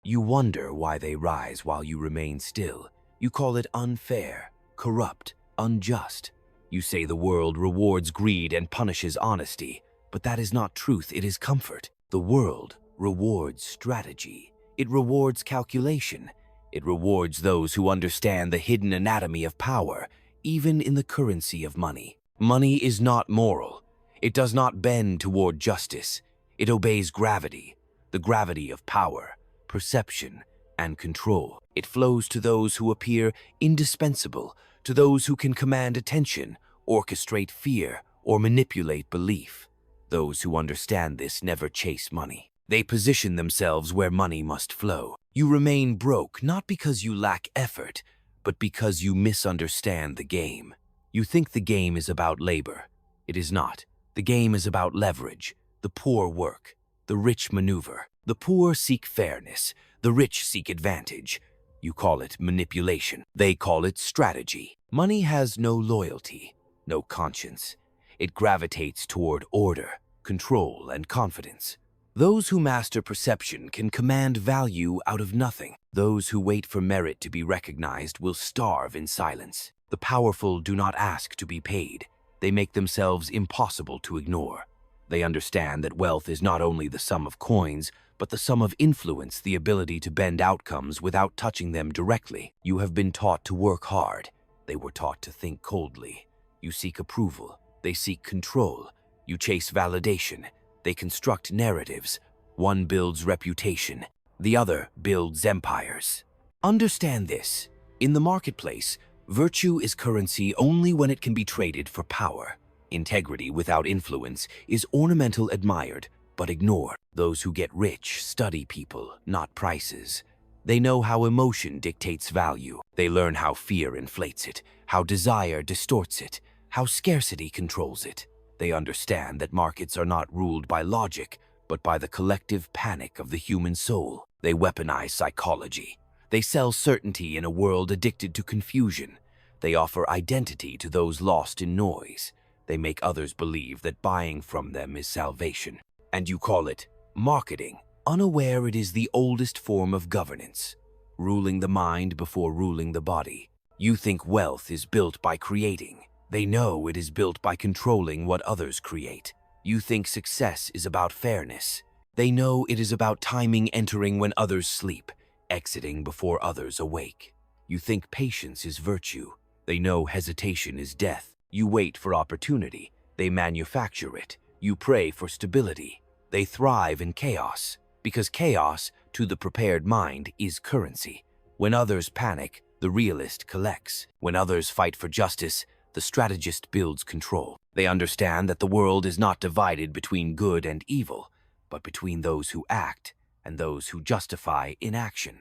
You wonder why they rise while you remain still. You call it unfair, corrupt, unjust. You say the world rewards greed and punishes honesty, but that is not truth, it is comfort. The world rewards strategy. It rewards calculation. It rewards those who understand the hidden anatomy of power, even in the currency of money. Money is not moral. It does not bend toward justice. It obeys gravity, the gravity of power, perception, and control. It flows to those who appear indispensable, to those who can command attention, orchestrate fear, or manipulate belief. Those who understand this never chase money. They position themselves where money must flow. You remain broke not because you lack effort, but because you misunderstand the game. You think the game is about labor. It is not. The game is about leverage. The poor work. The rich maneuver. The poor seek fairness. The rich seek advantage. You call it manipulation. They call it strategy. Money has no loyalty, no conscience. It gravitates toward order, control, and confidence. Those who master perception can command value out of nothing. Those who wait for merit to be recognized will starve in silence. The powerful do not ask to be paid. They make themselves impossible to ignore. They understand that wealth is not only the sum of coins, but the sum of influence, the ability to bend outcomes without touching them directly. You have been taught to work hard. They were taught to think coldly. You seek approval. They seek control. You chase validation. They construct narratives. One builds reputation. The other builds empires. Understand this. In the marketplace, virtue is currency only when it can be traded for power. Integrity without influence is ornamental, admired, but ignored. Those who get rich study people, not prices. They know how emotion dictates value. They learn how fear inflates it, how desire distorts it, how scarcity controls it. They understand that markets are not ruled by logic, but by the collective panic of the human soul. They weaponize psychology. They sell certainty in a world addicted to confusion. They offer identity to those lost in noise. They make others believe that buying from them is salvation. And you call it marketing, unaware it is the oldest form of governance, ruling the mind before ruling the body. You think wealth is built by creating. They know it is built by controlling what others create. You think success is about fairness. They know it is about timing, entering when others sleep, exiting before others awake. You think patience is virtue. They know hesitation is death. You wait for opportunity. They manufacture it. You pray for stability. They thrive in chaos, because chaos, to the prepared mind, is currency. When others panic, the realist collects. When others fight for justice, the strategist builds control. They understand that the world is not divided between good and evil, but between those who act and those who justify inaction.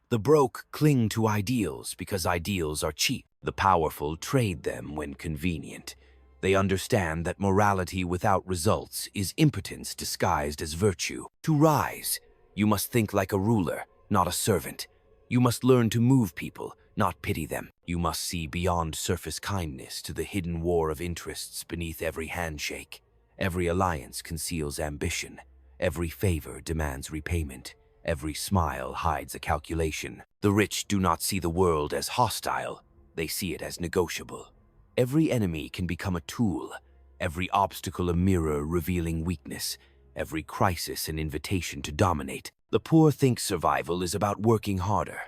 The broke cling to ideals because ideals are cheap. The powerful trade them when convenient. They understand that morality without results is impotence disguised as virtue. To rise, you must think like a ruler, not a servant. You must learn to move people, not pity them. You must see beyond surface kindness to the hidden war of interests beneath every handshake. Every alliance conceals ambition. Every favor demands repayment. Every smile hides a calculation. The rich do not see the world as hostile. They see it as negotiable. Every enemy can become a tool. Every obstacle a mirror revealing weakness. Every crisis an invitation to dominate. The poor think survival is about working harder.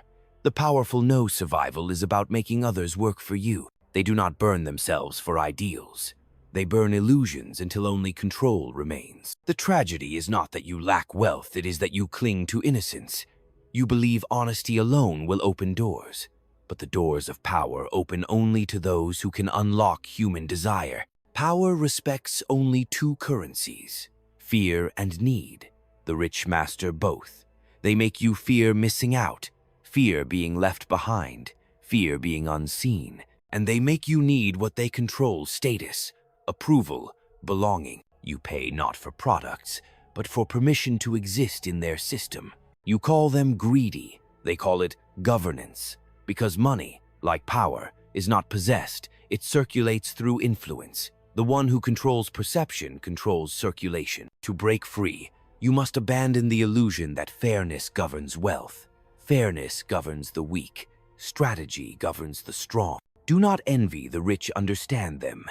The powerful know survival is about making others work for you. They do not burn themselves for ideals. They burn illusions until only control remains. The tragedy is not that you lack wealth, it is that you cling to innocence. You believe honesty alone will open doors. But the doors of power open only to those who can unlock human desire. Power respects only two currencies, fear and need. The rich master both. They make you fear missing out, fear being left behind, fear being unseen. And they make you need what they control: status, approval, belonging. You pay not for products, but for permission to exist in their system. You call them greedy. They call it governance. Because money, like power, is not possessed, it circulates through influence. The one who controls perception controls circulation. To break free, you must abandon the illusion that fairness governs wealth. Fairness governs the weak. Strategy governs the strong. Do not envy the rich, understand them.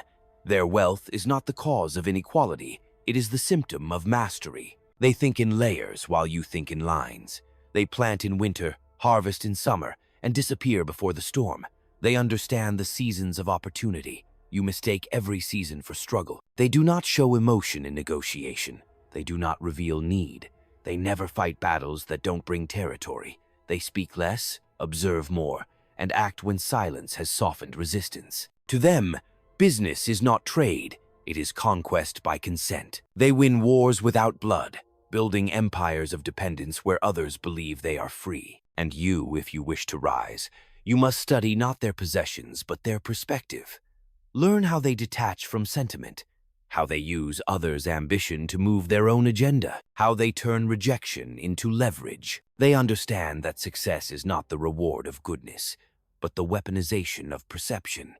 Their wealth is not the cause of inequality, it is the symptom of mastery. They think in layers while you think in lines. They plant in winter, harvest in summer, and disappear before the storm. They understand the seasons of opportunity. You mistake every season for struggle. They do not show emotion in negotiation. They do not reveal need. They never fight battles that don't bring territory. They speak less, observe more, and act when silence has softened resistance. To them, business is not trade, it is conquest by consent. They win wars without blood, building empires of dependence where others believe they are free. And you, if you wish to rise, you must study not their possessions but their perspective. Learn how they detach from sentiment, how they use others' ambition to move their own agenda, how they turn rejection into leverage. They understand that success is not the reward of goodness, but the weaponization of perception.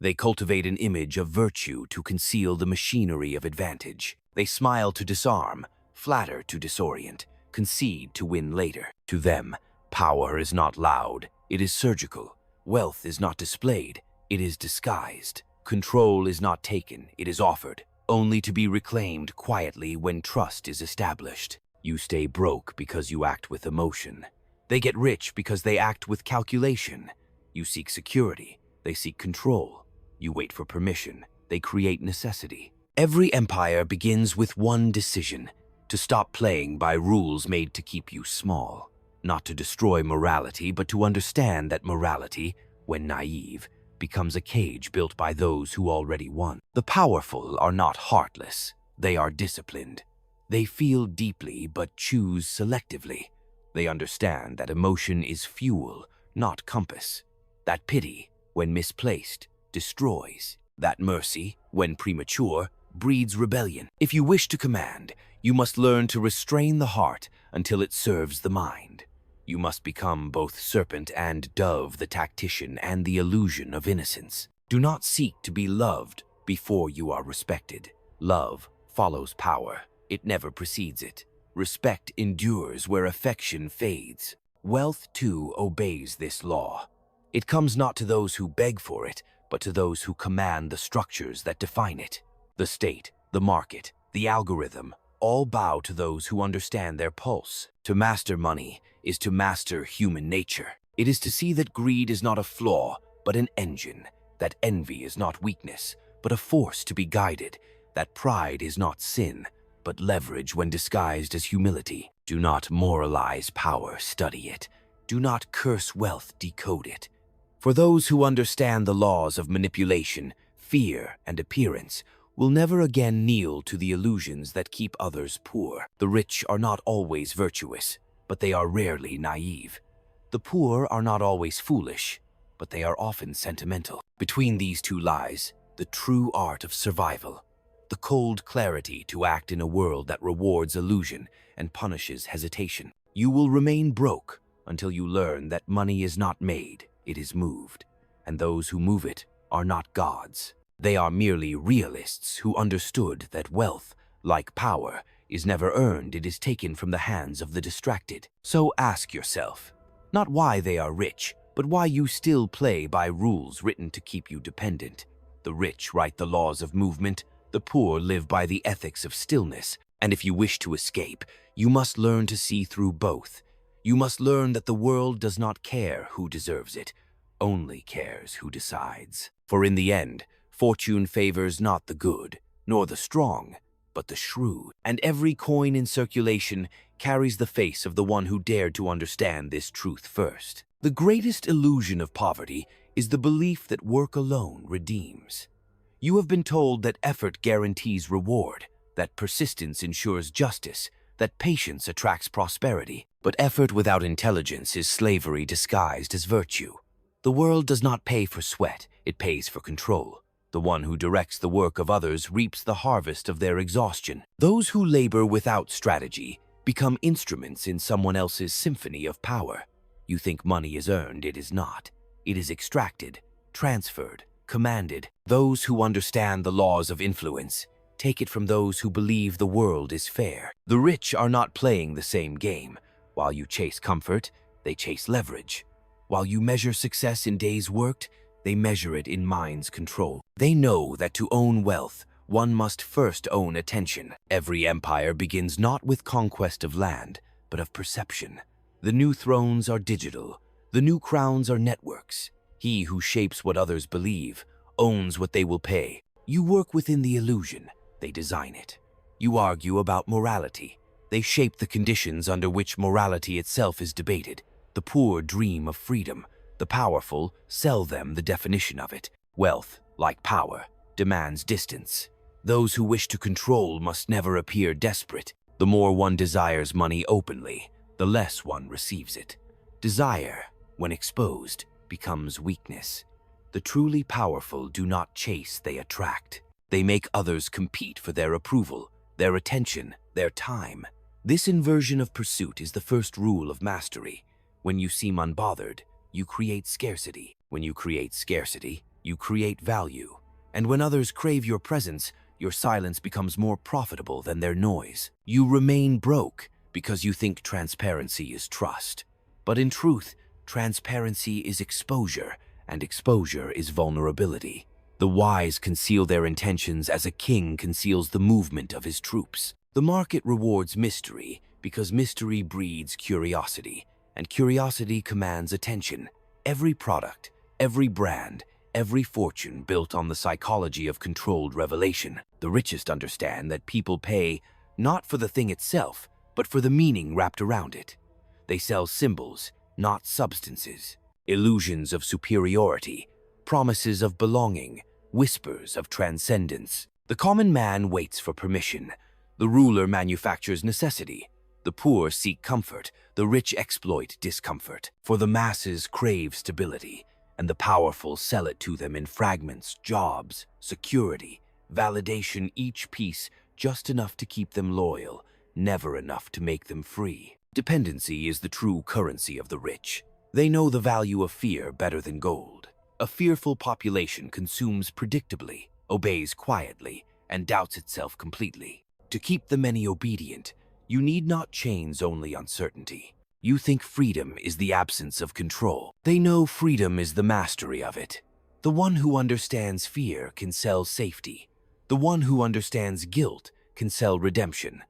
They cultivate an image of virtue to conceal the machinery of advantage. They smile to disarm, flatter to disorient, concede to win later. To them, power is not loud, it is surgical. Wealth is not displayed, it is disguised. Control is not taken, it is offered, only to be reclaimed quietly when trust is established. You stay broke because you act with emotion. They get rich because they act with calculation. You seek security, they seek control. You wait for permission, they create necessity. Every empire begins with one decision: to stop playing by rules made to keep you small. Not to destroy morality, but to understand that morality, when naive, becomes a cage built by those who already won. The powerful are not heartless, they are disciplined. They feel deeply but choose selectively. They understand that emotion is fuel, not compass. That pity, when misplaced, destroys. That mercy, when premature, breeds rebellion. If you wish to command, you must learn to restrain the heart until it serves the mind. You must become both serpent and dove, the tactician and the illusion of innocence. Do not seek to be loved before you are respected. Love follows power. It never precedes it. Respect endures where affection fades. Wealth, too, obeys this law. It comes not to those who beg for it, but to those who command the structures that define it. The state, the market, the algorithm, all bow to those who understand their pulse. To master money is to master human nature. It is to see that greed is not a flaw, but an engine, that envy is not weakness, but a force to be guided, that pride is not sin, but leverage when disguised as humility. Do not moralize power, study it. Do not curse wealth, decode it. For those who understand the laws of manipulation, fear, and appearance will never again kneel to the illusions that keep others poor. The rich are not always virtuous, but they are rarely naive. The poor are not always foolish, but they are often sentimental. Between these two lies the true art of survival, the cold clarity to act in a world that rewards illusion and punishes hesitation. You will remain broke until you learn that money is not made, it is moved, and those who move it are not gods. They are merely realists who understood that wealth, like power, is never earned, it is taken from the hands of the distracted. So ask yourself, not why they are rich, but why you still play by rules written to keep you dependent. The rich write the laws of movement, the poor live by the ethics of stillness, and if you wish to escape, you must learn to see through both. You must learn that the world does not care who deserves it, only cares who decides. For in the end, fortune favors not the good, nor the strong, but the shrewd. And every coin in circulation carries the face of the one who dared to understand this truth first. The greatest illusion of poverty is the belief that work alone redeems. You have been told that effort guarantees reward, that persistence ensures justice, that patience attracts prosperity. But effort without intelligence is slavery disguised as virtue. The world does not pay for sweat, it pays for control. The one who directs the work of others reaps the harvest of their exhaustion. Those who labor without strategy become instruments in someone else's symphony of power. You think money is earned, it is not. It is extracted, transferred, commanded. Those who understand the laws of influence take it from those who believe the world is fair. The rich are not playing the same game. While you chase comfort, they chase leverage. While you measure success in days worked, they measure it in mind's control. They know that to own wealth, one must first own attention. Every empire begins not with conquest of land, but of perception. The new thrones are digital. The new crowns are networks. He who shapes what others believe owns what they will pay. You work within the illusion. They design it. You argue about morality. They shape the conditions under which morality itself is debated. The poor dream of freedom. The powerful sell them the definition of it. Wealth, like power, demands distance. Those who wish to control must never appear desperate. The more one desires money openly, the less one receives it. Desire, when exposed, becomes weakness. The truly powerful do not chase, they attract. They make others compete for their approval, their attention, their time. This inversion of pursuit is the first rule of mastery. When you seem unbothered, you create scarcity. When you create scarcity, you create value. And when others crave your presence, your silence becomes more profitable than their noise. You remain broke because you think transparency is trust. But in truth, transparency is exposure, and exposure is vulnerability. The wise conceal their intentions as a king conceals the movement of his troops. The market rewards mystery because mystery breeds curiosity, and curiosity commands attention. Every product, every brand, every fortune built on the psychology of controlled revelation. The richest understand that people pay not for the thing itself, but for the meaning wrapped around it. They sell symbols, not substances, illusions of superiority, promises of belonging, whispers of transcendence. The common man waits for permission. The ruler manufactures necessity. The poor seek comfort. The rich exploit discomfort. For the masses crave stability, and the powerful sell it to them in fragments, jobs, security, validation, each piece just enough to keep them loyal, never enough to make them free. Dependency is the true currency of the rich. They know the value of fear better than gold. A fearful population consumes predictably, obeys quietly, and doubts itself completely. To keep the many obedient, you need not chains, only uncertainty. You think freedom is the absence of control. They know freedom is the mastery of it. The one who understands fear can sell safety. The one who understands guilt can sell redemption.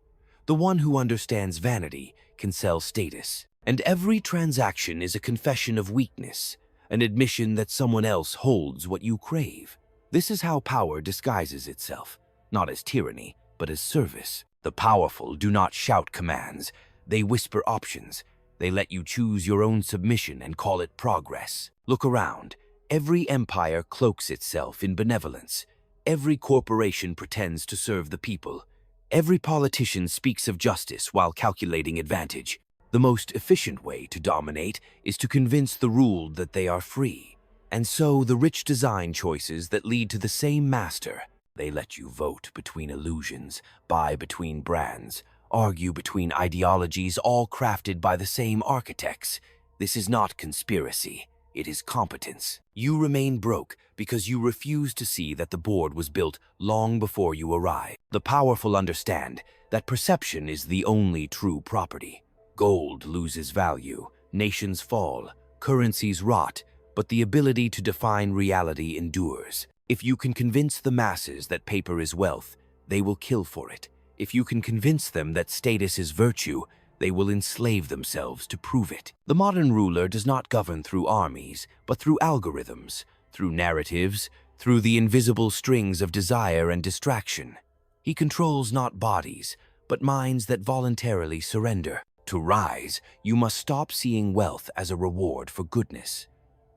The one who understands vanity can sell status. And every transaction is a confession of weakness, an admission that someone else holds what you crave. This is how power disguises itself, not as tyranny, but as service. The powerful do not shout commands. They whisper options. They let you choose your own submission and call it progress. Look around. Every empire cloaks itself in benevolence. Every corporation pretends to serve the people. Every politician speaks of justice while calculating advantage. The most efficient way to dominate is to convince the ruled that they are free. And so the rich design choices that lead to the same master. They let you vote between illusions, buy between brands, argue between ideologies, all crafted by the same architects. This is not conspiracy. It is competence. You remain broke because you refuse to see that the board was built long before you arrive. The powerful understand that perception is the only true property. Gold loses value, nations fall, currencies rot, but the ability to define reality endures. If you can convince the masses that paper is wealth, they will kill for it. If you can convince them that status is virtue, they will enslave themselves to prove it. The modern ruler does not govern through armies, but through algorithms, through narratives, through the invisible strings of desire and distraction. He controls not bodies, but minds that voluntarily surrender. To rise, you must stop seeing wealth as a reward for goodness.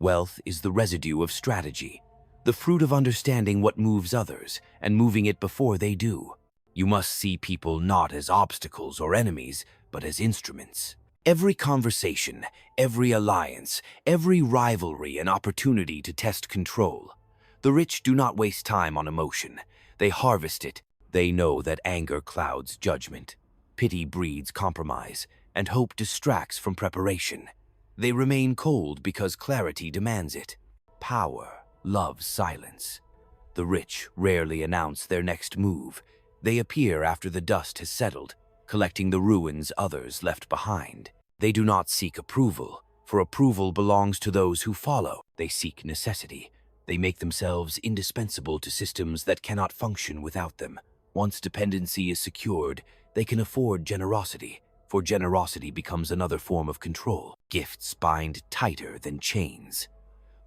Wealth is the residue of strategy, the fruit of understanding what moves others and moving it before they do. You must see people not as obstacles or enemies, but as instruments. Every conversation, every alliance, every rivalry an opportunity to test control. The rich do not waste time on emotion. They harvest it. They know that anger clouds judgment. Pity breeds compromise, and hope distracts from preparation. They remain cold because clarity demands it. Power loves silence. The rich rarely announce their next move. They appear after the dust has settled, collecting the ruins others left behind. They do not seek approval. for approval belongs to those who follow. They seek necessity. They make themselves indispensable to systems that cannot function without them. Once dependency is secured, they can afford generosity, for generosity becomes another form of control. Gifts bind tighter than chains.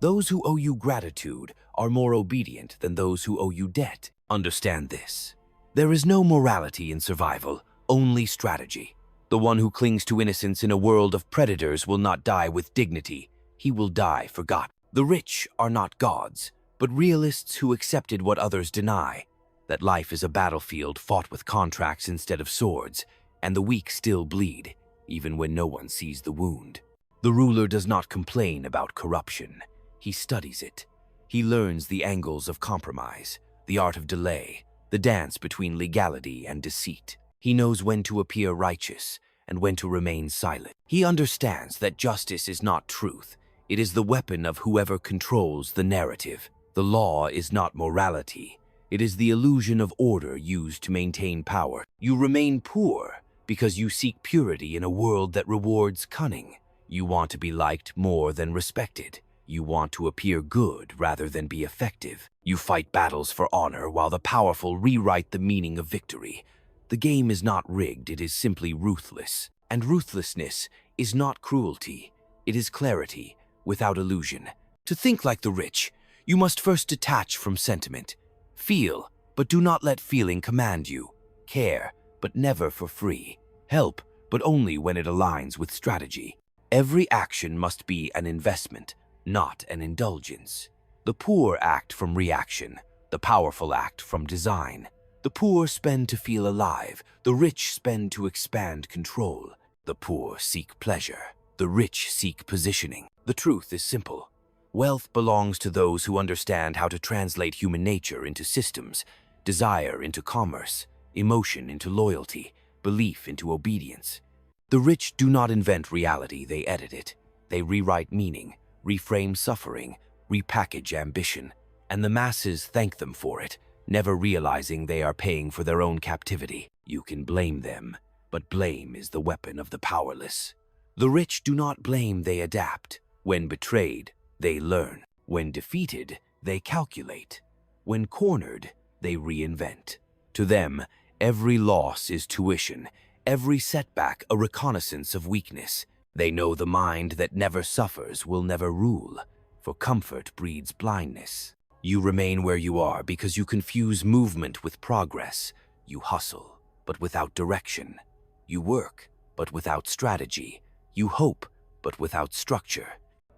Those who owe you gratitude are more obedient than those who owe you debt. Understand this. There is no morality in survival, only strategy. The one who clings to innocence in a world of predators will not die with dignity. He will die forgotten. The rich are not gods, but realists who accepted what others deny, that life is a battlefield fought with contracts instead of swords, and the weak still bleed, even when no one sees the wound. The ruler does not complain about corruption. He studies it. He learns the angles of compromise, the art of delay, the dance between legality and deceit. He knows when to appear righteous and when to remain silent. He understands that justice is not truth. It is the weapon of whoever controls the narrative. The law is not morality. It is the illusion of order used to maintain power. You remain poor because you seek purity in a world that rewards cunning. You want to be liked more than respected. You want to appear good rather than be effective. You fight battles for honor while the powerful rewrite the meaning of victory. The game is not rigged, it is simply ruthless. And ruthlessness is not cruelty. It is clarity without illusion. To think like the rich, you must first detach from sentiment. Feel, but do not let feeling command you. Care, but never for free. Help, but only when it aligns with strategy. Every action must be an investment, not an indulgence. The poor act from reaction, the powerful act from design. The poor spend to feel alive, the rich spend to expand control. The poor seek pleasure, the rich seek positioning. The truth is simple. Wealth belongs to those who understand how to translate human nature into systems, desire into commerce, emotion into loyalty, belief into obedience. The rich do not invent reality, they edit it. They rewrite meaning, reframe suffering, repackage ambition, and the masses thank them for it, never realizing they are paying for their own captivity. You can blame them, but blame is the weapon of the powerless. The rich do not blame, they adapt. When betrayed, they learn. When defeated, they calculate. When cornered, they reinvent. To them, every loss is tuition, every setback a reconnaissance of weakness. They know the mind that never suffers will never rule, for comfort breeds blindness. You remain where you are because you confuse movement with progress. You hustle, but without direction. You work, but without strategy. You hope, but without structure.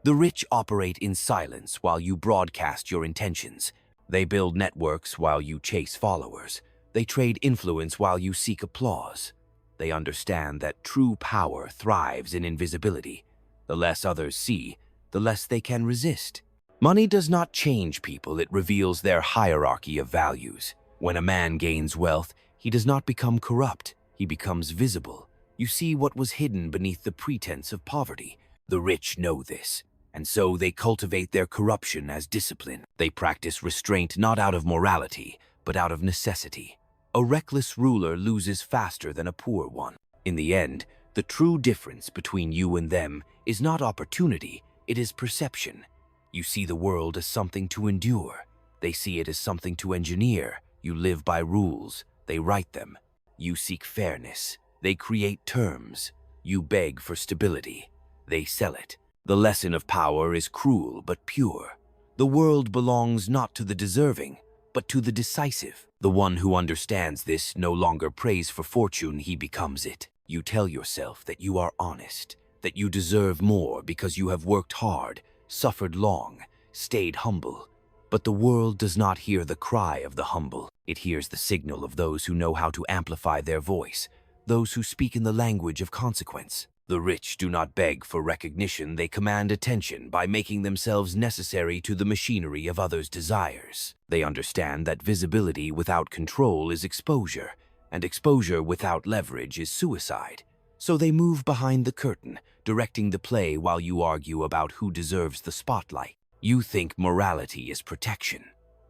The rich operate in silence while you broadcast your intentions. They build networks while you chase followers. They trade influence while you seek applause. They understand that true power thrives in invisibility. The less others see, the less they can resist. Money does not change people, it reveals their hierarchy of values. When a man gains wealth, he does not become corrupt, he becomes visible. You see what was hidden beneath the pretense of poverty. The rich know this, and so they cultivate their corruption as discipline. They practice restraint not out of morality, but out of necessity. A reckless ruler loses faster than a poor one. In the end, the true difference between you and them is not opportunity, it is perception. You see the world as something to endure. They see it as something to engineer. You live by rules, they write them. You seek fairness, they create terms. You beg for stability, they sell it. The lesson of power is cruel but pure. The world belongs not to the deserving, but to the decisive. The one who understands this no longer prays for fortune, he becomes it. You tell yourself that you are honest, that you deserve more because you have worked hard, suffered long, stayed humble. But the world does not hear the cry of the humble. It hears the signal of those who know how to amplify their voice, those who speak in the language of consequence. The rich do not beg for recognition, they command attention by making themselves necessary to the machinery of others' desires. They understand that visibility without control is exposure, and exposure without leverage is suicide. So they move behind the curtain, directing the play while you argue about who deserves the spotlight. You think morality is protection.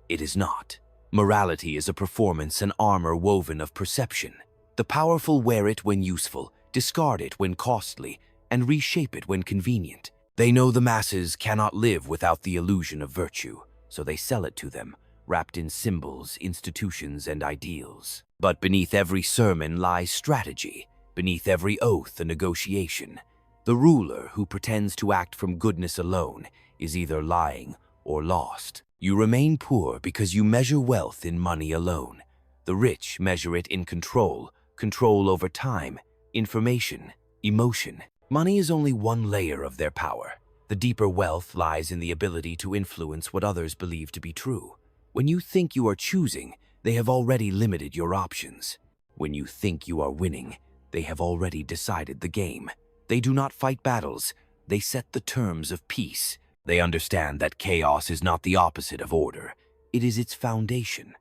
It is not. Morality is a performance, an armor woven of perception. The powerful wear it when useful, discard it when costly, and reshape it when convenient. They know the masses cannot live without the illusion of virtue, so they sell it to them, wrapped in symbols, institutions, and ideals. But beneath every sermon lies strategy, beneath every oath a negotiation. The ruler who pretends to act from goodness alone is either lying or lost. You remain poor because you measure wealth in money alone. The rich measure it in control over time, information, emotion. Money is only one layer of their power. The deeper wealth lies in the ability to influence what others believe to be true. When you think you are choosing, they have already limited your options. When you think you are winning, they have already decided the game. They do not fight battles, they set the terms of peace. They understand that chaos is not the opposite of order, it is its foundation.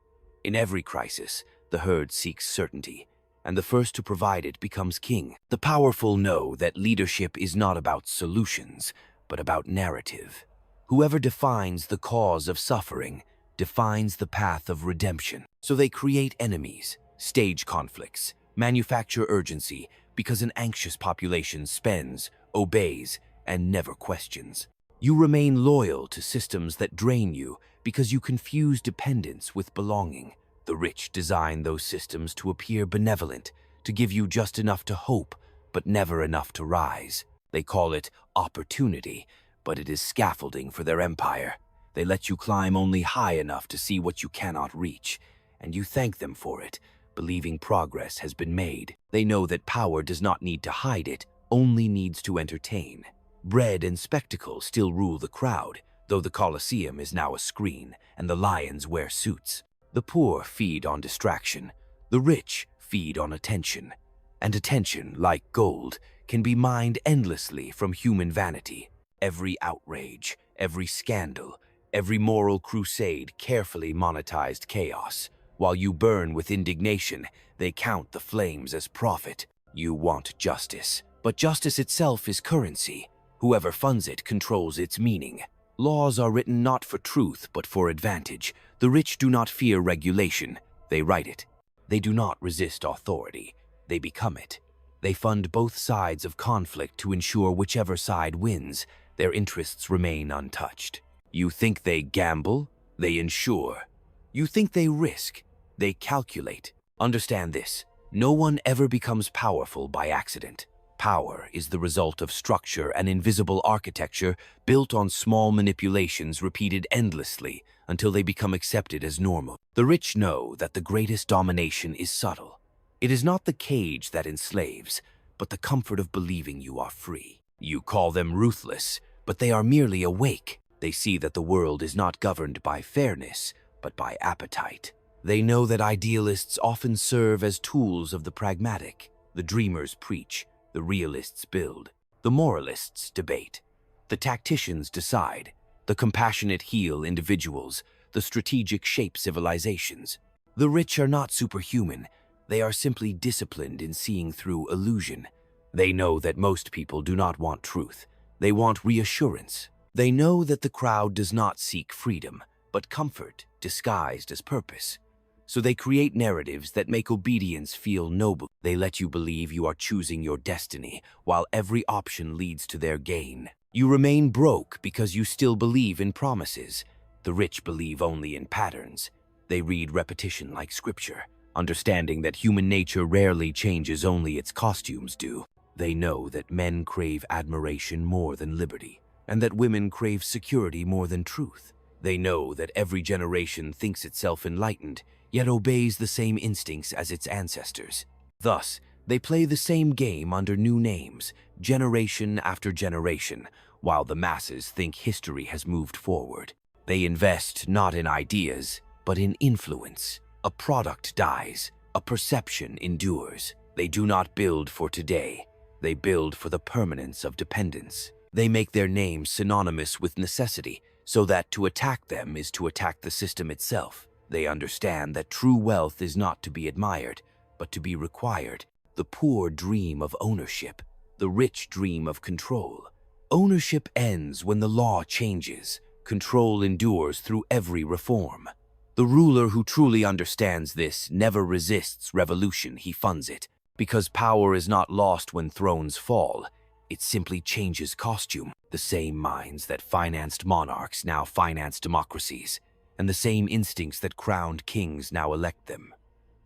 In every crisis, the herd seeks certainty, and the first to provide it becomes king. The powerful know that leadership is not about solutions, but about narrative. Whoever defines the cause of suffering defines the path of redemption. So they create enemies, stage conflicts, manufacture urgency, because an anxious population spends, obeys, and never questions. You remain loyal to systems that drain you because you confuse dependence with belonging. The rich design those systems to appear benevolent, to give you just enough to hope, but never enough to rise. They call it opportunity, but it is scaffolding for their empire. They let you climb only high enough to see what you cannot reach, and you thank them for it, believing progress has been made. They know that power does not need to hide it, only needs to entertain. Bread and spectacle still rule the crowd, though the Colosseum is now a screen and the lions wear suits. The poor feed on distraction, the rich feed on attention. And attention, like gold, can be mined endlessly from human vanity. Every outrage, every scandal, every moral crusade carefully monetized chaos. While you burn with indignation, they count the flames as profit. You want justice, but justice itself is currency. Whoever funds it controls its meaning. Laws are written not for truth, but for advantage. The rich do not fear regulation, they write it. They do not resist authority, they become it. They fund both sides of conflict to ensure whichever side wins, their interests remain untouched. You think they gamble, they insure. You think they risk, they calculate. Understand this, no one ever becomes powerful by accident. Power is the result of structure and invisible architecture built on small manipulations repeated endlessly until they become accepted as normal. The rich know that the greatest domination is subtle. It is not the cage that enslaves, but the comfort of believing you are free. You call them ruthless, but they are merely awake. They see that the world is not governed by fairness, but by appetite. They know that idealists often serve as tools of the pragmatic. The dreamers preach, the realists build, the moralists debate, the tacticians decide, the compassionate heal individuals, the strategic shape civilizations. The rich are not superhuman, they are simply disciplined in seeing through illusion. They know that most people do not want truth, they want reassurance. They know that the crowd does not seek freedom, but comfort disguised as purpose. So they create narratives that make obedience feel noble. They let you believe you are choosing your destiny, while every option leads to their gain. You remain broke because you still believe in promises. The rich believe only in patterns. They read repetition like scripture, understanding that human nature rarely changes, only its costumes do. They know that men crave admiration more than liberty, and that women crave security more than truth. They know that every generation thinks itself enlightened, yet obeys the same instincts as its ancestors. Thus, they play the same game under new names, generation after generation, while the masses think history has moved forward. They invest not in ideas, but in influence. A product dies, a perception endures. They do not build for today, they build for the permanence of dependence. They make their names synonymous with necessity, so that to attack them is to attack the system itself. They understand that true wealth is not to be admired, but to be required. The poor dream of ownership, the rich dream of control. Ownership ends when the law changes. Control endures through every reform. The ruler who truly understands this never resists revolution, he funds it. Because power is not lost when thrones fall, It simply changes costume. The same minds that financed monarchs now finance democracies, and the same instincts that crowned kings now elect them.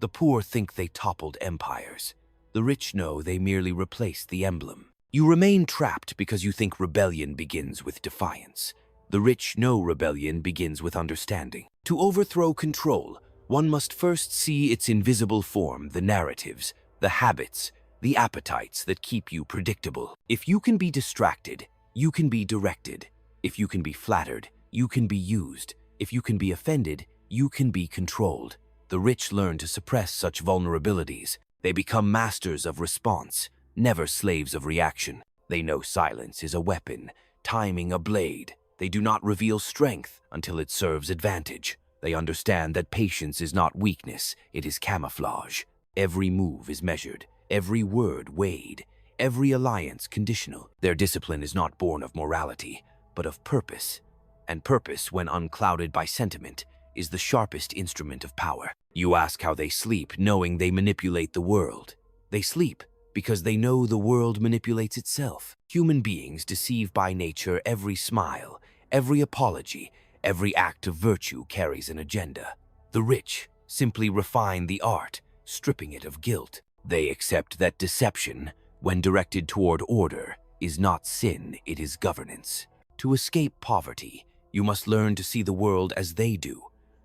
The poor think they toppled empires. The rich know they merely replaced the emblem. You remain trapped because you think rebellion begins with defiance. The rich know rebellion begins with understanding. To overthrow control, one must first see its invisible form, the narratives, the habits, the appetites that keep you predictable. If you can be distracted, you can be directed. If you can be flattered, you can be used. If you can be offended, you can be controlled. The rich learn to suppress such vulnerabilities. They become masters of response, never slaves of reaction. They know silence is a weapon, timing a blade. They do not reveal strength until it serves advantage. They understand that patience is not weakness, it is camouflage. Every move is measured, every word weighed, every alliance conditional. Their discipline is not born of morality, but of purpose. And purpose, when unclouded by sentiment, is the sharpest instrument of power. You ask how they sleep, knowing they manipulate the world. They sleep because they know the world manipulates itself. Human beings deceive by nature. Every smile, every apology, every act of virtue carries an agenda. The rich simply refine the art, stripping it of guilt. They accept that deception, when directed toward order, is not sin, it is governance. To escape poverty, you must learn to see the world as they do,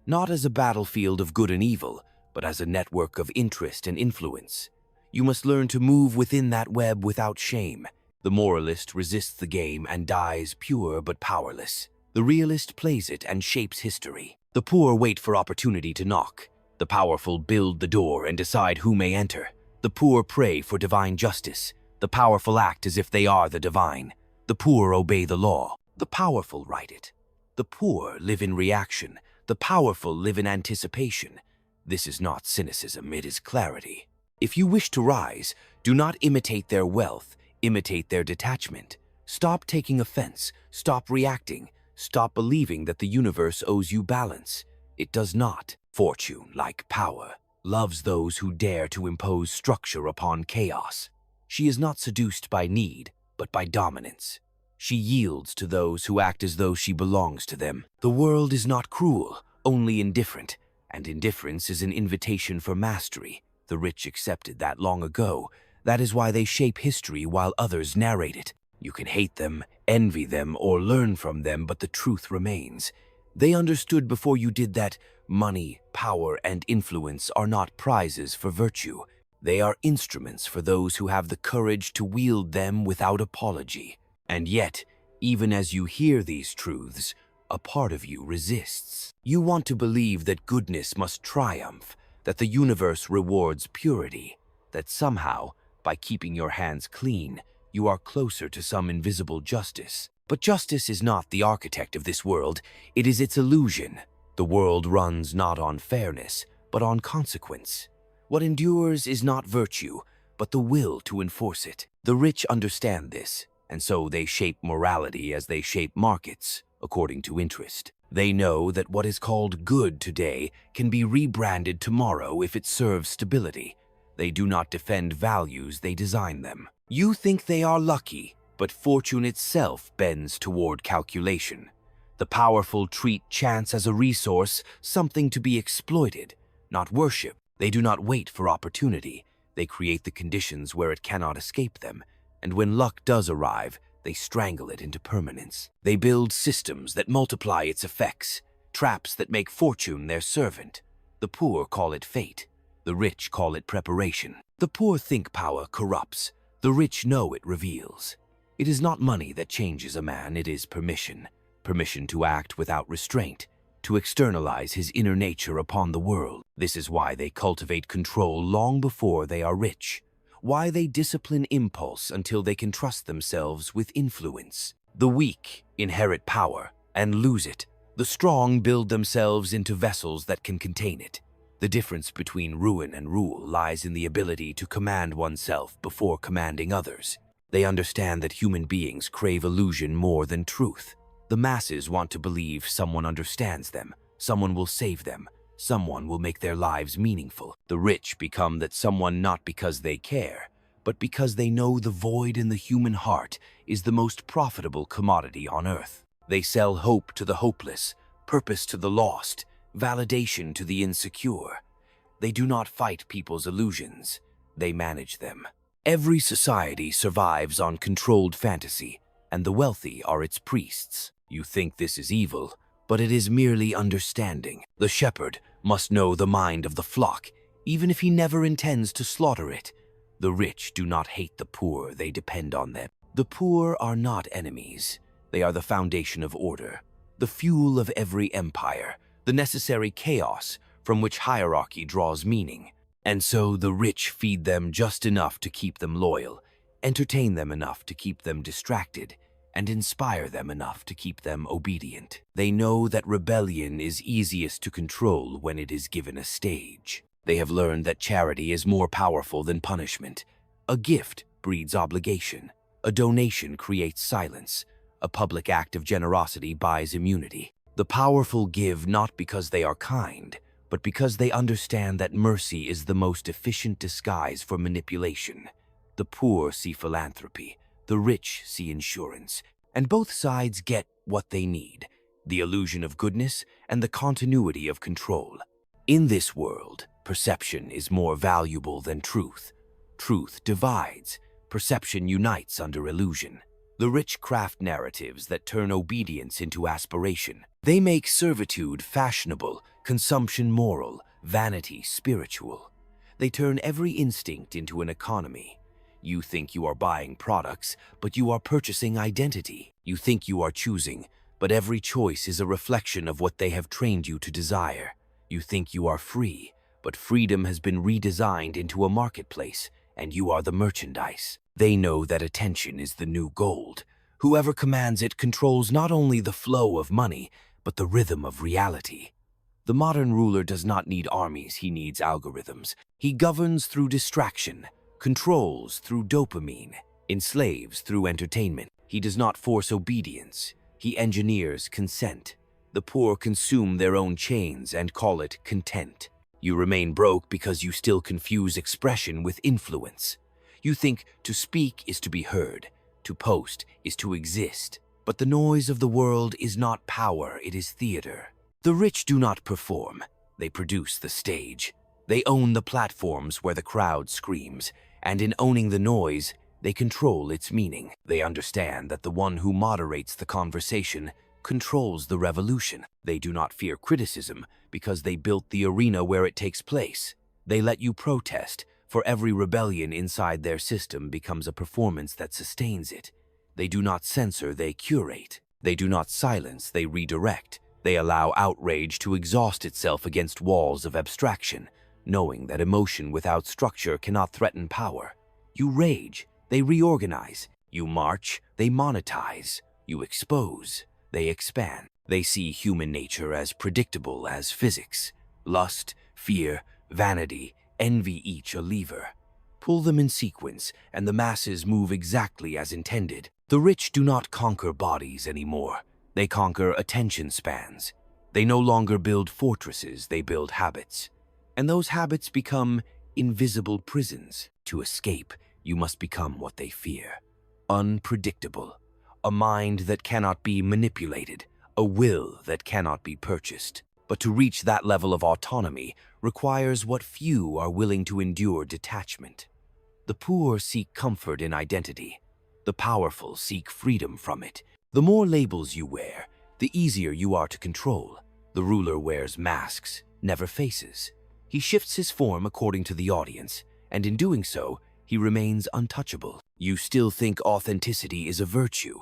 not as a battlefield of good and evil, but as a network of interest and influence. You must learn to move within that web without shame. The moralist resists the game and dies pure but powerless. The realist plays it and shapes history. The poor wait for opportunity to knock. The powerful build the door and decide who may enter. The poor pray for divine justice. The powerful act as if they are the divine. The poor obey the law. The powerful write it. The poor live in reaction. The powerful live in anticipation. This is not cynicism, it is clarity. If you wish to rise, do not imitate their wealth, imitate their detachment. Stop taking offense, stop reacting, stop believing that the universe owes you balance. It does not. Fortune, like power, loves those who dare to impose structure upon chaos. She is not seduced by need, but by dominance. She yields to those who act as though she belongs to them. The world is not cruel, only indifferent, and indifference is an invitation for mastery. The rich accepted that long ago. That is why they shape history while others narrate it. You can hate them, envy them, or learn from them, but the truth remains. They understood before you did that money, power, and influence are not prizes for virtue. They are instruments for those who have the courage to wield them without apology. And yet, even as you hear these truths, a part of you resists. You want to believe that goodness must triumph, that the universe rewards purity, that somehow, by keeping your hands clean, you are closer to some invisible justice. But justice is not the architect of this world, it is its illusion. The world runs not on fairness, but on consequence. What endures is not virtue, but the will to enforce it. The rich understand this, and so they shape morality as they shape markets, according to interest. They know that what is called good today can be rebranded tomorrow if it serves stability. They do not defend values, they design them. You think they are lucky, but fortune itself bends toward calculation. The powerful treat chance as a resource, something to be exploited, not worship. They do not wait for opportunity. They create the conditions where it cannot escape them, and when luck does arrive, they strangle it into permanence. They build systems that multiply its effects, traps that make fortune their servant. The poor call it fate. The rich call it preparation. The poor think power corrupts. The rich know it reveals. It is not money that changes a man, it is permission. Permission to act without restraint, to externalize his inner nature upon the world. This is why they cultivate control long before they are rich. Why they discipline impulse until they can trust themselves with influence. The weak inherit power and lose it. The strong build themselves into vessels that can contain it. The difference between ruin and rule lies in the ability to command oneself before commanding others. They understand that human beings crave illusion more than truth. The masses want to believe someone understands them, someone will save them, someone will make their lives meaningful. The rich become that someone not because they care, but because they know the void in the human heart is the most profitable commodity on earth. They sell hope to the hopeless, purpose to the lost, validation to the insecure. They do not fight people's illusions, they manage them. Every society survives on controlled fantasy, and the wealthy are its priests. You think this is evil, but it is merely understanding. The shepherd must know the mind of the flock, even if he never intends to slaughter it. The rich do not hate the poor, they depend on them. The poor are not enemies. They are the foundation of order, the fuel of every empire, the necessary chaos from which hierarchy draws meaning. And so the rich feed them just enough to keep them loyal, entertain them enough to keep them distracted, and inspire them enough to keep them obedient. They know that rebellion is easiest to control when it is given a stage. They have learned that charity is more powerful than punishment. A gift breeds obligation. A donation creates silence. A public act of generosity buys immunity. The powerful give not because they are kind, but because they understand that mercy is the most efficient disguise for manipulation. The poor see philanthropy, the rich see insurance, and both sides get what they need, the illusion of goodness and the continuity of control. In this world, perception is more valuable than truth. Truth divides, perception unites under illusion. The rich craft narratives that turn obedience into aspiration. They make servitude fashionable, consumption moral, vanity spiritual. They turn every instinct into an economy. You think you are buying products, but you are purchasing identity. You think you are choosing, but every choice is a reflection of what they have trained you to desire. You think you are free, but freedom has been redesigned into a marketplace, and you are the merchandise. They know that attention is the new gold. Whoever commands it controls not only the flow of money, but the rhythm of reality. The modern ruler does not need armies, he needs algorithms. He governs through distraction, controls through dopamine, enslaves through entertainment. He does not force obedience, he engineers consent. The poor consume their own chains and call it content. You remain broke because you still confuse expression with influence. You think to speak is to be heard, to post is to exist. But the noise of the world is not power, it is theater. The rich do not perform, they produce the stage. They own the platforms where the crowd screams, and in owning the noise, they control its meaning. They understand that the one who moderates the conversation controls the revolution. They do not fear criticism because they built the arena where it takes place. They let you protest, for every rebellion inside their system becomes a performance that sustains it. They do not censor, they curate. They do not silence, they redirect. They allow outrage to exhaust itself against walls of abstraction, knowing that emotion without structure cannot threaten power. You rage, they reorganize. You march, they monetize. You expose, they expand. They see human nature as predictable as physics. Lust, fear, vanity, envy, each a lever. Pull them in sequence, and the masses move exactly as intended. The rich do not conquer bodies anymore. They conquer attention spans. They no longer build fortresses, they build habits. And those habits become invisible prisons. To escape, you must become what they fear. Unpredictable. A mind that cannot be manipulated. A will that cannot be purchased. But to reach that level of autonomy requires what few are willing to endure: detachment. The poor seek comfort in identity. The powerful seek freedom from it. The more labels you wear, the easier you are to control. The ruler wears masks, never faces. He shifts his form according to the audience, and in doing so, he remains untouchable. You still think authenticity is a virtue.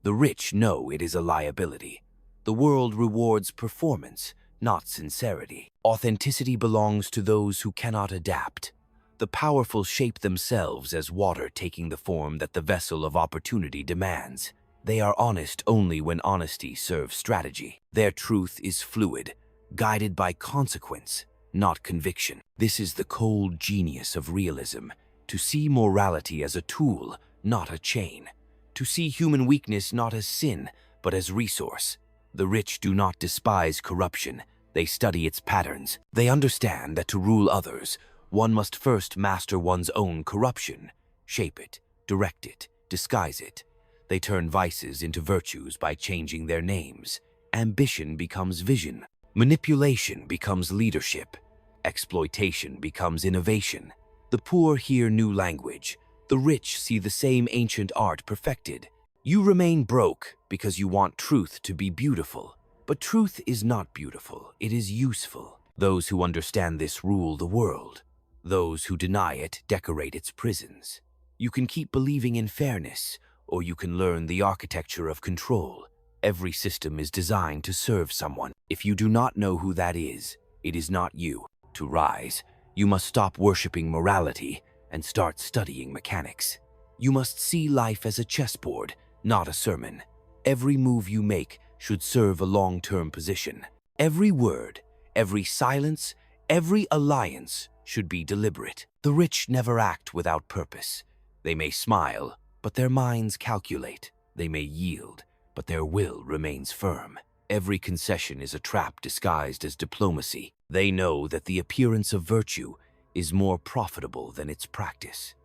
The rich know it is a liability. The world rewards performance, not sincerity. Authenticity belongs to those who cannot adapt. The powerful shape themselves as water taking the form that the vessel of opportunity demands. They are honest only when honesty serves strategy. Their truth is fluid, guided by consequence, not conviction. This is the cold genius of realism, to see morality as a tool, not a chain. To see human weakness not as sin, but as resource. The rich do not despise corruption, they study its patterns. They understand that to rule others, one must first master one's own corruption. shape it, direct it, disguise it. They turn vices into virtues by changing their names. Ambition becomes vision. Manipulation becomes leadership. Exploitation becomes innovation. The poor hear new language. The rich see the same ancient art perfected. You remain broke because you want truth to be beautiful. But truth is not beautiful, it is useful. Those who understand this rule the world. Those who deny it decorate its prisons. You can keep believing in fairness, or you can learn the architecture of control. Every system is designed to serve someone. If you do not know who that is, it is not you. To rise, you must stop worshiping morality and start studying mechanics. You must see life as a chessboard, not a sermon. Every move you make should serve a long-term position. Every word, every silence, every alliance should be deliberate. The rich never act without purpose. They may smile, but their minds calculate. They may yield, but their will remains firm. Every concession is a trap disguised as diplomacy. They know that the appearance of virtue is more profitable than its practice.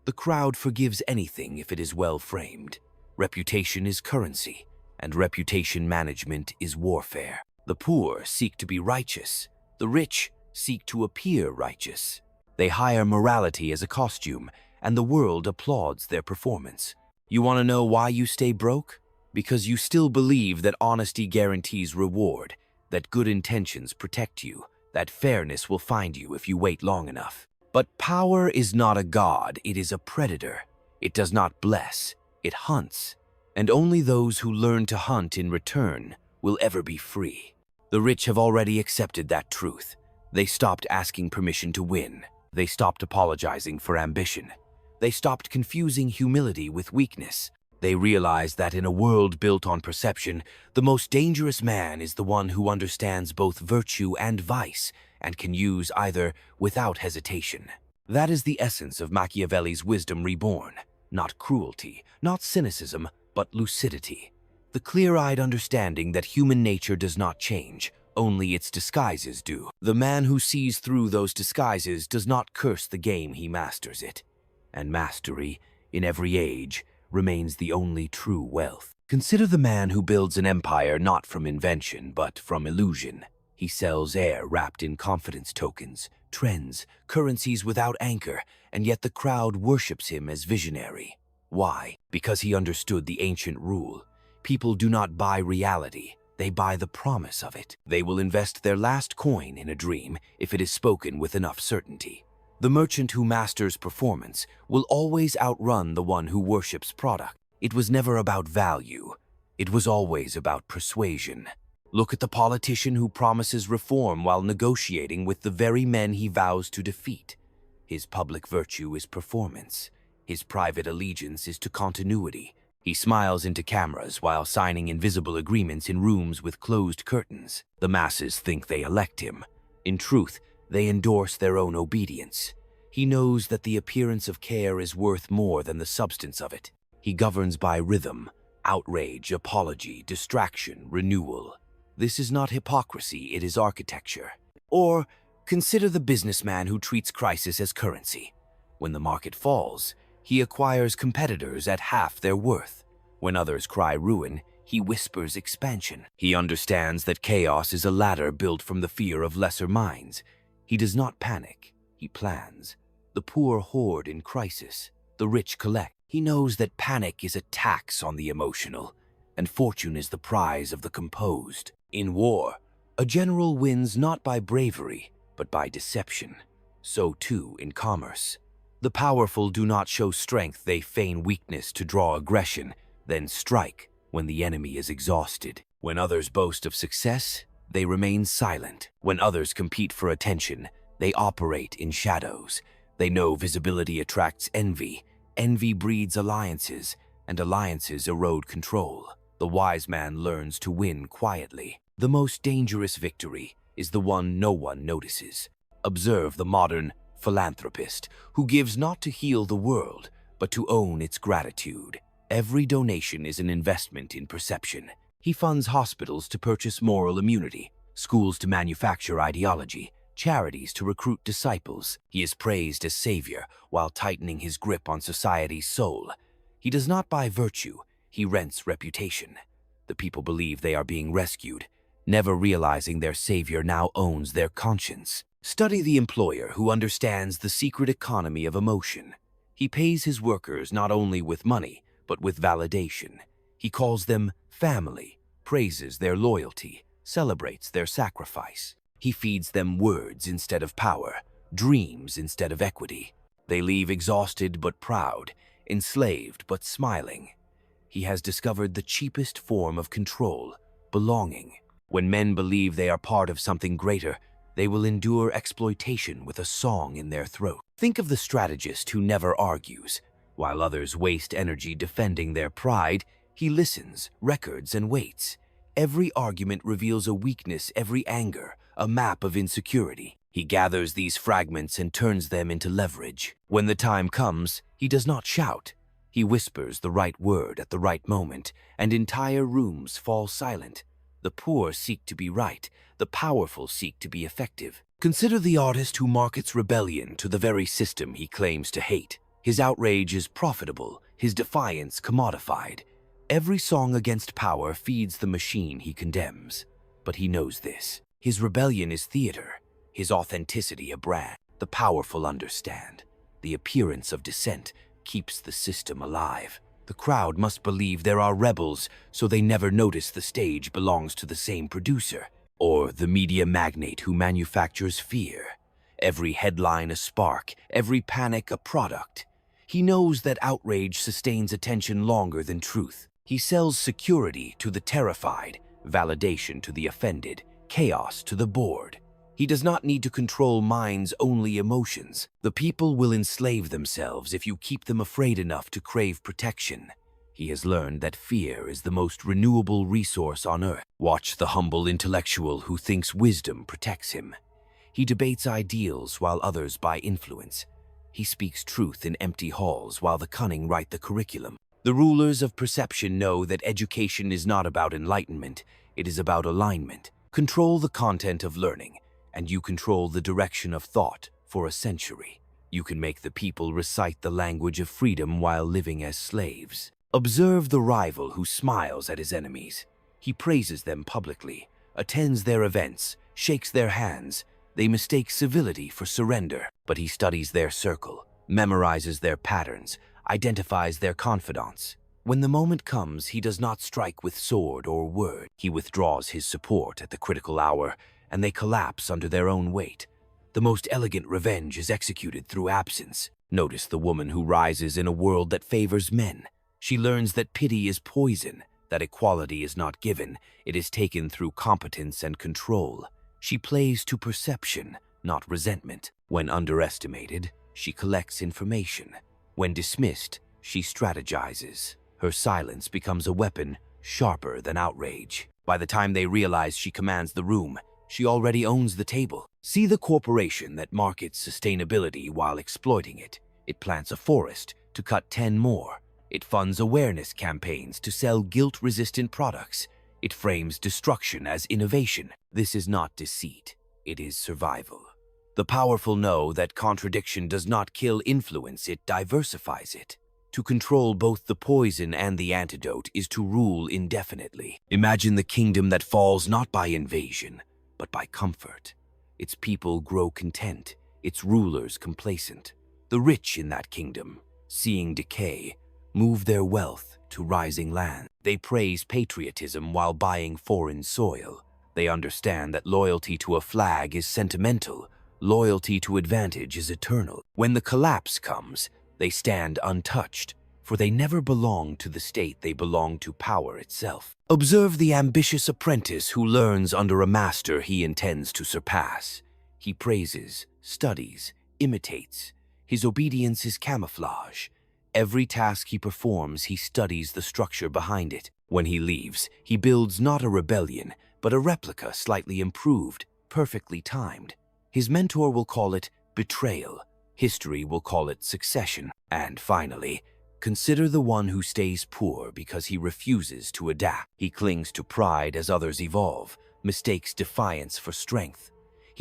The crowd forgives anything if it is well framed. Reputation is currency, and reputation management is warfare. The poor seek to be righteous. The rich seek to appear righteous. They hire morality as a costume, and the world applauds their performance. You want to know why you stay broke? Because you still believe that honesty guarantees reward, that good intentions protect you, that fairness will find you if you wait long enough. But power is not a god, it is a predator. It does not bless, it hunts. And only those who learn to hunt in return will ever be free. The rich have already accepted that truth. They stopped asking permission to win. They stopped apologizing for ambition. They stopped confusing humility with weakness. They realized that in a world built on perception, the most dangerous man is the one who understands both virtue and vice and can use either without hesitation. That is the essence of Machiavelli's wisdom reborn. Not cruelty, not cynicism, but lucidity. The clear-eyed understanding that human nature does not change, only its disguises do. The man who sees through those disguises does not curse the game, he masters it. And mastery, in every age, remains the only true wealth. Consider the man who builds an empire not from invention, but from illusion. He sells air wrapped in confidence tokens, trends, currencies without anchor, and yet the crowd worships him as visionary. Why? Because he understood the ancient rule. People do not buy reality, they buy the promise of it. They will invest their last coin in a dream if it is spoken with enough certainty. The merchant who masters performance will always outrun the one who worships product. It was never about value. It was always about persuasion. Look at the politician who promises reform while negotiating with the very men he vows to defeat. His public virtue is performance. His private allegiance is to continuity. He smiles into cameras while signing invisible agreements in rooms with closed curtains. The masses think they elect him. In truth, they endorse their own obedience. He knows that the appearance of care is worth more than the substance of it. He governs by rhythm, outrage, apology, distraction, renewal. This is not hypocrisy, it is architecture. Or consider the businessman who treats crisis as currency. When the market falls, he acquires competitors at half their worth. When others cry ruin, he whispers expansion. He understands that chaos is a ladder built from the fear of lesser minds. He does not panic, he plans. The poor hoard in crisis, the rich collect. He knows that panic is a tax on the emotional, and fortune is the prize of the composed. In war, a general wins not by bravery, but by deception. So too in commerce. The powerful do not show strength, they feign weakness to draw aggression, then strike when the enemy is exhausted. When others boast of success, they remain silent. When others compete for attention, they operate in shadows. They know visibility attracts envy. Envy breeds alliances, and alliances erode control. The wise man learns to win quietly. The most dangerous victory is the one no one notices. Observe the modern philanthropist who gives not to heal the world, but to own its gratitude. Every donation is an investment in perception. He funds hospitals to purchase moral immunity, schools to manufacture ideology, charities to recruit disciples. He is praised as savior while tightening his grip on society's soul. He does not buy virtue, he rents reputation. The people believe they are being rescued, never realizing their savior now owns their conscience. Study the employer who understands the secret economy of emotion. He pays his workers not only with money, but with validation. He calls them family, praises their loyalty, celebrates their sacrifice. He feeds them words instead of power, dreams instead of equity. They leave exhausted but proud, enslaved but smiling. He has discovered the cheapest form of control, belonging. When men believe they are part of something greater, they will endure exploitation with a song in their throat. Think of the strategist who never argues. While others waste energy defending their pride, he listens, records, and waits. Every argument reveals a weakness, every anger, a map of insecurity. He gathers these fragments and turns them into leverage. When the time comes, he does not shout. He whispers the right word at the right moment, and entire rooms fall silent. The poor seek to be right, the powerful seek to be effective. Consider the artist who markets rebellion to the very system he claims to hate. His outrage is profitable, his defiance commodified. Every song against power feeds the machine he condemns. But he knows this. His rebellion is theater, his authenticity a brand. The powerful understand. The appearance of dissent keeps the system alive. The crowd must believe there are rebels, so they never notice the stage belongs to the same producer. Or the media magnate who manufactures fear. Every headline a spark, every panic a product. He knows that outrage sustains attention longer than truth. He sells security to the terrified, validation to the offended, chaos to the bored. He does not need to control minds, only emotions. The people will enslave themselves if you keep them afraid enough to crave protection. He has learned that fear is the most renewable resource on earth. Watch the humble intellectual who thinks wisdom protects him. He debates ideals while others buy influence. He speaks truth in empty halls while the cunning write the curriculum. The rulers of perception know that education is not about enlightenment, it is about alignment. Control the content of learning, and you control the direction of thought for a century. You can make the people recite the language of freedom while living as slaves. Observe the rival who smiles at his enemies. He praises them publicly, attends their events, shakes their hands. They mistake civility for surrender, but he studies their circle, memorizes their patterns, identifies their confidants. When the moment comes, he does not strike with sword or word. He withdraws his support at the critical hour, and they collapse under their own weight. The most elegant revenge is executed through absence. Notice the woman who rises in a world that favors men. She learns that pity is poison, that equality is not given, it is taken through competence and control. She plays to perception, not resentment. When underestimated, she collects information. When dismissed, she strategizes. Her silence becomes a weapon sharper than outrage. By the time they realize she commands the room, she already owns the table. See the corporation that markets sustainability while exploiting it. It plants a forest to cut 10 more. It funds awareness campaigns to sell guilt-resistant products. It frames destruction as innovation. This is not deceit, it is survival. The powerful know that contradiction does not kill influence, it diversifies it. To control both the poison and the antidote is to rule indefinitely. Imagine the kingdom that falls not by invasion, but by comfort. Its people grow content, its rulers complacent. The rich in that kingdom, seeing decay, move their wealth to rising land. They praise patriotism while buying foreign soil. They understand that loyalty to a flag is sentimental, loyalty to advantage is eternal. When the collapse comes, they stand untouched, for they never belong to the state, they belong to power itself. Observe the ambitious apprentice who learns under a master he intends to surpass. He praises, studies, imitates. His obedience is camouflage. Every task he performs, he studies the structure behind it. When he leaves, he builds not a rebellion, but a replica slightly improved, perfectly timed. His mentor will call it betrayal. History will call it succession. And finally, consider the one who stays poor because he refuses to adapt. He clings to pride as others evolve, mistakes defiance for strength.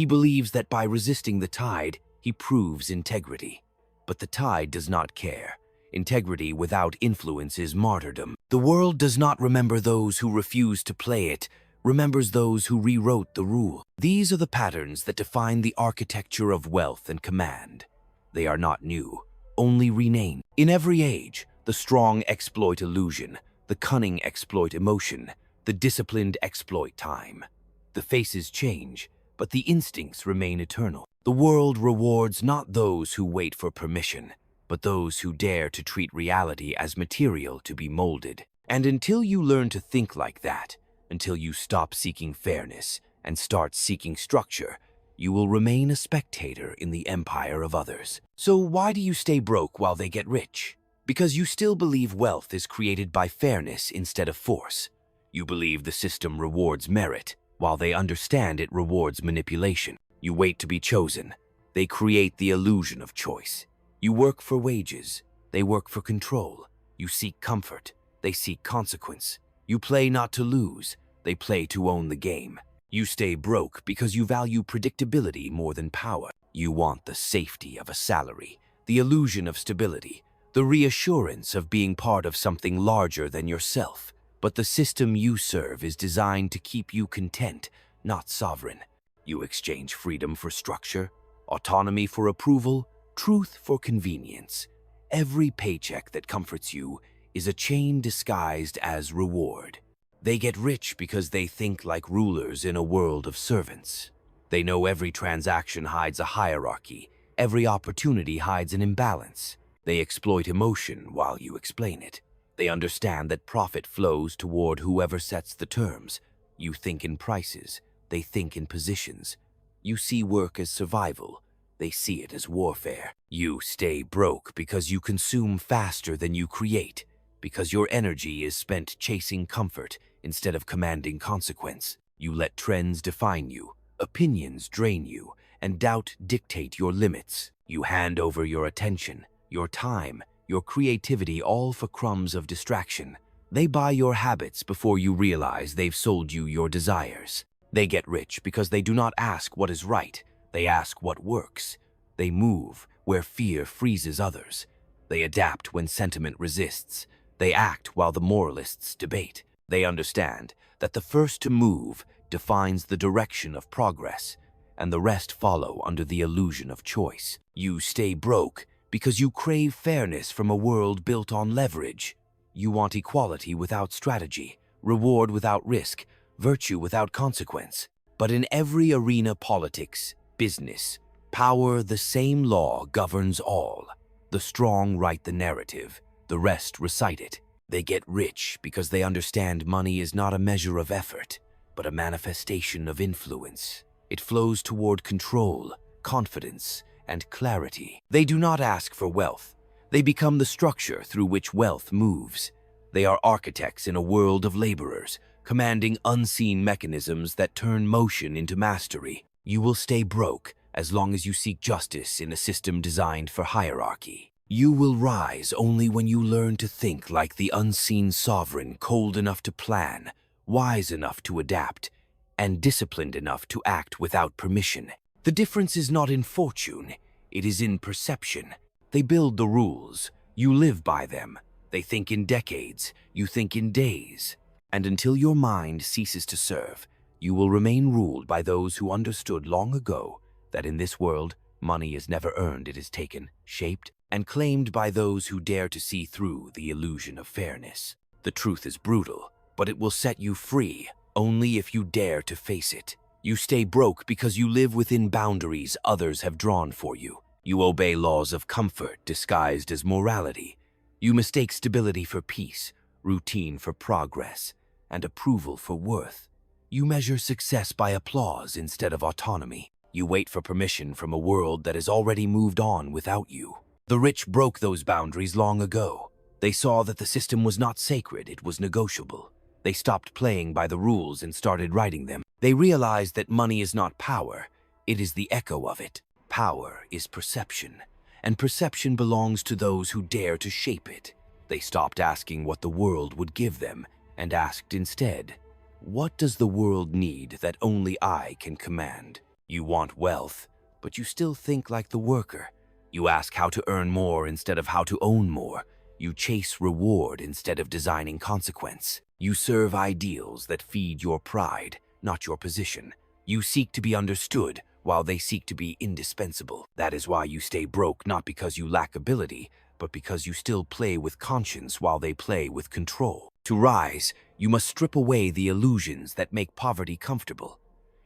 He believes that by resisting the tide, he proves integrity. But the tide does not care. Integrity without influence is martyrdom. The world does not remember those who refuse to play it, remembers those who rewrote the rule. These are the patterns that define the architecture of wealth and command. They are not new, only renamed. In every age, the strong exploit illusion, the cunning exploit emotion, the disciplined exploit time. The faces change, but the instincts remain eternal. The world rewards not those who wait for permission, but those who dare to treat reality as material to be molded. And until you learn to think like that, until you stop seeking fairness and start seeking structure, you will remain a spectator in the empire of others. So why do you stay broke while they get rich? Because you still believe wealth is created by fairness instead of force. You believe the system rewards merit, while they understand it rewards manipulation. You wait to be chosen. They create the illusion of choice. You work for wages. They work for control. You seek comfort. They seek consequence. You play not to lose. They play to own the game. You stay broke because you value predictability more than power. You want the safety of a salary, the illusion of stability, the reassurance of being part of something larger than yourself. But the system you serve is designed to keep you content, not sovereign. You exchange freedom for structure, autonomy for approval, truth for convenience. Every paycheck that comforts you is a chain disguised as reward. They get rich because they think like rulers in a world of servants. They know every transaction hides a hierarchy, every opportunity hides an imbalance. They exploit emotion while you explain it. They understand that profit flows toward whoever sets the terms. You think in prices, they think in positions. You see work as survival, they see it as warfare. You stay broke because you consume faster than you create, because your energy is spent chasing comfort instead of commanding consequence. You let trends define you, opinions drain you, and doubt dictate your limits. You hand over your attention, your time, your creativity, all for crumbs of distraction. They buy your habits before you realize they've sold you your desires. They get rich because they do not ask what is right, they ask what works. They move where fear freezes others. They adapt when sentiment resists. They act while the moralists debate. They understand that the first to move defines the direction of progress, and the rest follow under the illusion of choice. You stay broke because you crave fairness from a world built on leverage. You want equality without strategy, reward without risk, virtue without consequence. But in every arena, politics, business, power, the same law governs all. The strong write the narrative, the rest recite it. They get rich because they understand money is not a measure of effort, but a manifestation of influence. It flows toward control, confidence, and clarity. They do not ask for wealth. They become the structure through which wealth moves. They are architects in a world of laborers, commanding unseen mechanisms that turn motion into mastery. You will stay broke as long as you seek justice in a system designed for hierarchy. You will rise only when you learn to think like the unseen sovereign, cold enough to plan, wise enough to adapt, and disciplined enough to act without permission. The difference is not in fortune, it is in perception. They build the rules, you live by them. They think in decades, you think in days. And until your mind ceases to serve, you will remain ruled by those who understood long ago that in this world, money is never earned, it is taken, shaped, and claimed by those who dare to see through the illusion of fairness. The truth is brutal, but it will set you free only if you dare to face it. You stay broke because you live within boundaries others have drawn for you. You obey laws of comfort disguised as morality. You mistake stability for peace, routine for progress, and approval for worth. You measure success by applause instead of autonomy. You wait for permission from a world that has already moved on without you. The rich broke those boundaries long ago. They saw that the system was not sacred, it was negotiable. They stopped playing by the rules and started writing them. They realized that money is not power, it is the echo of it. Power is perception, and perception belongs to those who dare to shape it. They stopped asking what the world would give them, and asked instead, what does the world need that only I can command? You want wealth, but you still think like the worker. You ask how to earn more instead of how to own more. You chase reward instead of designing consequence. You serve ideals that feed your pride, not your position. You seek to be understood while they seek to be indispensable. That is why you stay broke, not because you lack ability, but because you still play with conscience while they play with control. To rise, you must strip away the illusions that make poverty comfortable.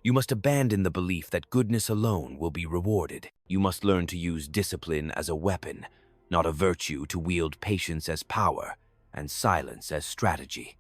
You must abandon the belief that goodness alone will be rewarded. You must learn to use discipline as a weapon, not a virtue, to wield patience as power and silence as strategy.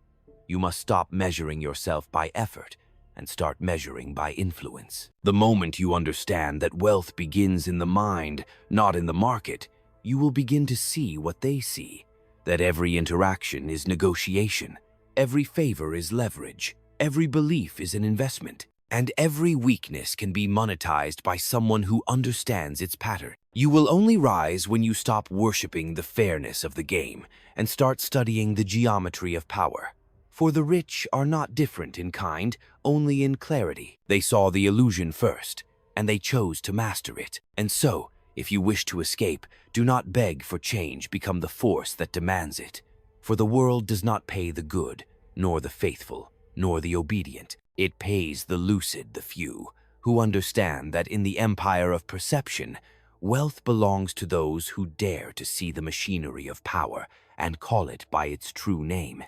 You must stop measuring yourself by effort and start measuring by influence. The moment you understand that wealth begins in the mind, not in the market, you will begin to see what they see, that every interaction is negotiation, every favor is leverage, every belief is an investment, and every weakness can be monetized by someone who understands its pattern. You will only rise when you stop worshiping the fairness of the game and start studying the geometry of power. For the rich are not different in kind, only in clarity. They saw the illusion first, and they chose to master it. And so, if you wish to escape, do not beg for change, become the force that demands it. For the world does not pay the good, nor the faithful, nor the obedient. It pays the lucid, the few, who understand that in the empire of perception, wealth belongs to those who dare to see the machinery of power and call it by its true name.